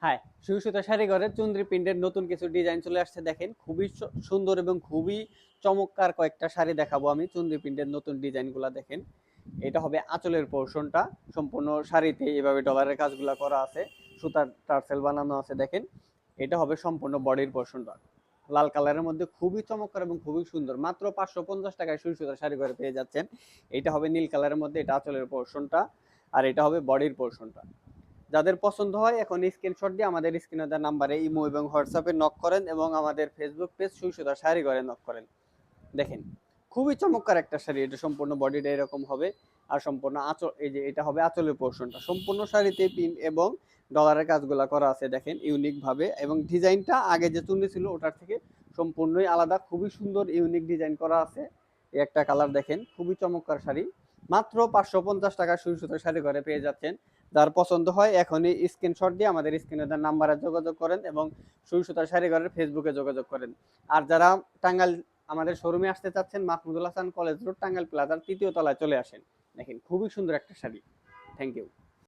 হ্যাঁ, সুই সুতা শাড়ি ঘরে চুন্দ্রি প্রিন্টের নতুন কিছু ডিজাইন চলে আসছে। দেখেন খুবই সুন্দর এবং খুবই চমৎকার কয়েকটা শাড়ি দেখাবো আমি। চুন্দ্রি প্রিন্টের নতুন ডিজাইনগুলো দেখেন। এটা হবে আঁচলের পোর্শনটা। সম্পূর্ণ শাড়িতে এভাবে ডলারের কাজগুলো করা আছে, সুতার টার্সেল বানানো আছে। দেখেন এটা হবে সম্পূর্ণ বডির পোর্শনটা। লাল কালারের মধ্যে খুবই চমৎকার এবং খুবই সুন্দর। মাত্র 550 টাকায় সুই সুতার শাড়ি ঘরে পেয়ে যাচ্ছেন। এটা হবে নীল কালারের মধ্যে, এটা আঁচলের পোর্শনটা, আর এটা হবে বডির পোর্শনটা। যাদের পছন্দ হয় এখন স্ক্রিনশট দিয়ে আমাদের স্ক্রিনে দেওয়া নাম্বারে ইমো এবং হোয়াটসঅ্যাপে নক করেন এবং আমাদের ফেসবুক পেজ সুই সুতার শাড়ি ঘরে নক করেন। দেখেন খুবই চমৎকার একটা শাড়ি। এটা সম্পূর্ণ বডিটা এরকম হবে, আর সম্পূর্ণ আঁচল, এই যে এটা হবে আঁচলের পোর্শনটা। সম্পূর্ণ শাড়িতে পিন এবং ডলারের কাজগুলো করা আছে দেখেন ইউনিক ভাবে, এবং ডিজাইনটা আগে যে চুন্নি ছিল ওটার থেকে সম্পূর্ণই আলাদা। খুবই সুন্দর ইউনিক ডিজাইন করা আছে। এই একটা কালার দেখেন, খুবই চমৎকার শাড়ি। মাত্র 550 টাকা সুই সুতার শাড়ি ঘরে পেয়ে যাচ্ছেন। যার পছন্দ হয় এখনই স্ক্রিনশট দিয়ে আমাদের স্ক্রিনে দেওয়া নাম্বারে যোগাযোগ করেন এবং সুই সুতার শাড়ি ঘরের ফেসবুকে যোগাযোগ করেন। আর যারা টাঙ্গাইল আমাদের শোরুমে আসতে চাচ্ছেন, মাহমুদুল হাসান কলেজ রোড, টাঙ্গাইল প্লাজার 3য় তলায় চলে আসেন। দেখেন খুবই সুন্দর একটা শাড়ি। Thank you.